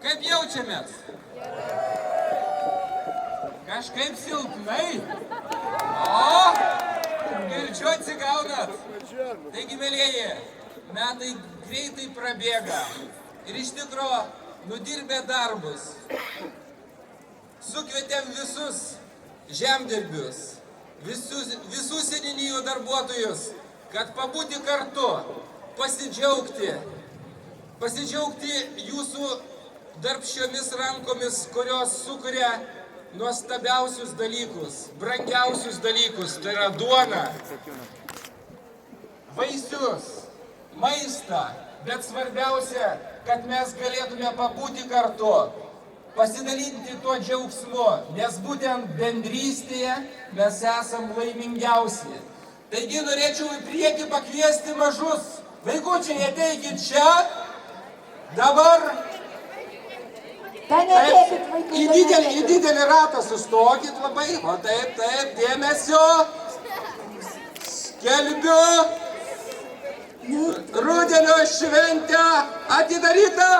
Kaip jaučiamės? Kažkaip silpnai? O, girdžiu atsigaunat. Taigi, mėlieji, metai greitai prabėga ir iš tikro nudirbę darbus. Sukvietėm visus žemdirbius, visų seniūnijų darbuotojus, kad pabūti kartu, pasidžiaugti jūsų darbščiomis rankomis, kurios sukuria nuostabiausius dalykus, brangiausius dalykus, tai yra duona, vaisius, maistą, bet svarbiausia, kad mes galėtume pabūti kartu, pasidalinti tuo džiaugsmu, nes būtent bendrystėje mes esam laimingiausi. Taigi norėčiau į priekį pakviesti mažus. Vaikučiai, ateikit čia. Dabar į didelį ratą sustokit labai. O taip, dėmesio. Skelbiu rudenio šventę atidarytą.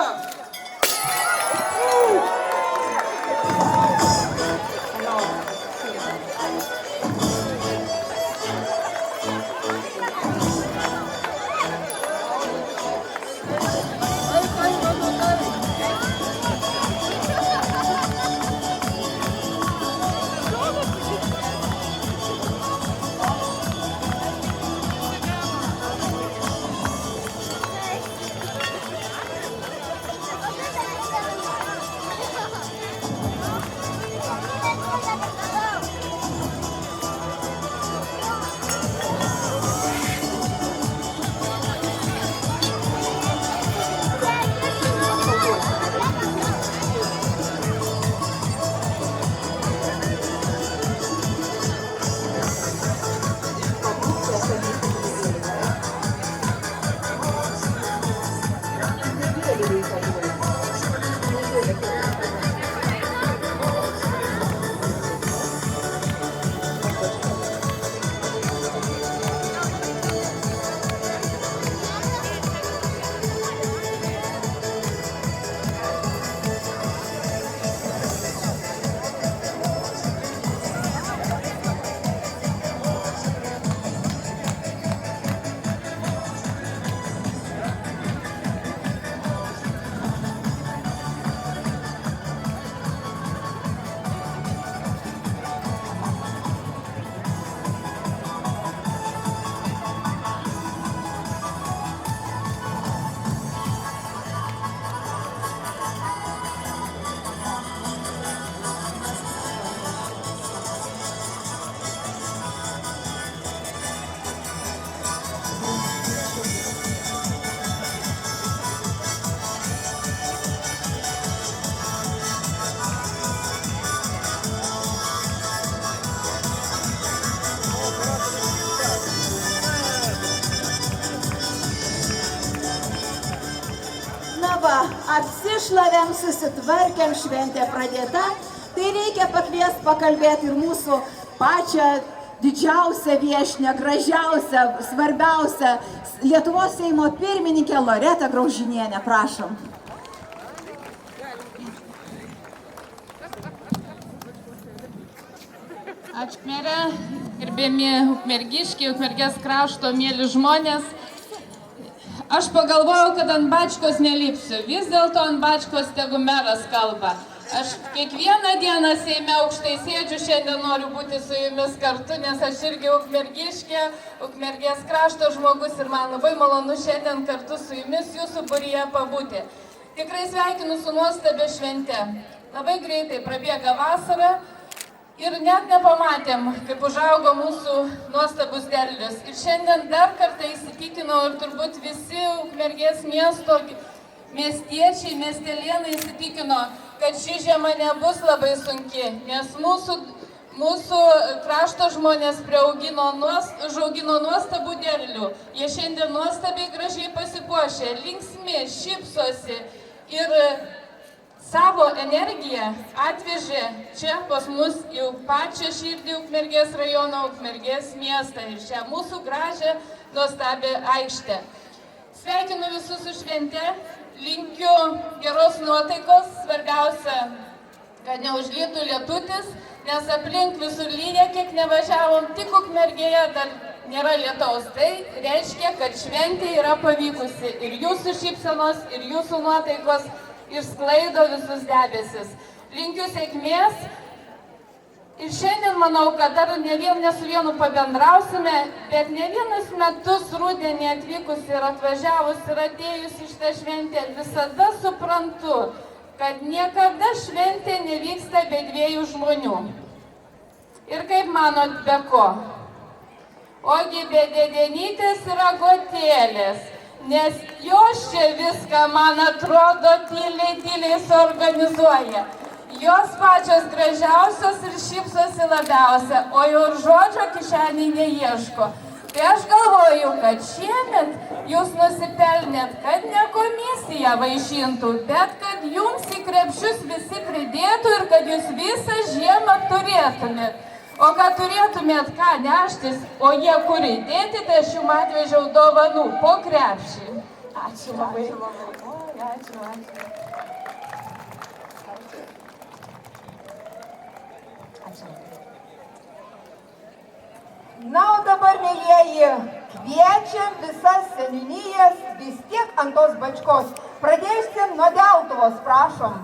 Apsišlavėm, susitvarkėm, šventė pradėta, tai reikia pakviesti pakalbėti ir mūsų pačią didžiausią viešnią, gražiausią, svarbiausią Lietuvos Seimo pirmininkę Loretą Graužinienę. Prašom. Ačiū, merė, gerbėmi ukmergiškiai, Ukmergės krašto mėly žmonės. Aš pagalvojau, kad ant bačkos nelipsiu. Vis dėlto ant bačkos tegu meras kalba. Aš kiekvieną dieną Seime aukštai sėdžiu, šiandien noriu būti su jumis kartu, nes aš irgi ukmergiškė, Ukmergės krašto žmogus ir man labai malonu šiandien kartu su jumis jūsų būryje pabūti. Tikrai sveikinu su nuostabia švente. Labai greitai prabėga vasara. Ir net nepamatėm, kaip užaugo mūsų nuostabus derlius. Ir šiandien dar kartą įsitikinau ir turbūt visi Ukmergės miesto miestiečiai, miestelėnai įsitikino, kad ši žiema nebus labai sunki, nes mūsų krašto žmonės užaugino nuostabų derlių. Jie šiandien nuostabiai gražiai pasipuošė, linksmi, šypsosi ir savo energiją atvežė čia pas mus į pačią širdį Ukmergės rajono, Ukmergės miestą ir šią mūsų gražią, nuostabią aikštę. Sveikinu visus su švente, linkiu geros geros nuotaikos, svarbiausia, kad neužlytų lietutis, nes aplink visur lyja, kiek nevažiavom, tik Ukmergėje dar nėra lietaus. Tai reiškia, kad šventė yra pavykusi ir jūsų šypsenos, ir jūsų nuotaikos išsklaido visus debesis. Linkiu sėkmės ir šiandien manau, kad dar ne su vienu pabendrausime, bet ne vienus metus rudenį atvykus ir atvažiavus ir atėjus į šitą šventę visada suprantu, kad niekada šventė nevyksta be dviejų žmonių. Ir kaip manot, be ko? Ogi be Dėdenytės ir Agotėlės, nes jos čia viską, man atrodo, tyliai suorganizuoja. Jos pačios gražiausios ir šypsosi labiausia, o jau ir žodžio kišeniai neieško. Tai aš galvoju, kad šiemet jūs nusipelnėt, kad ne komisija vaišintų, bet kad jums į krepšius visi pridėtų ir kad jūs visą žiemą turėtumėt. O kad turėtumėt ką neštis, o jie kur įdėti, tai aš jums atvežiau dovanų po krepšį. Ačiū labai. Ačiū. Na, o dabar, mielieji, kviečiam visas seniūnijas vis tiek ant tos bačkos. Pradėsim nuo Deltuvos, prašom.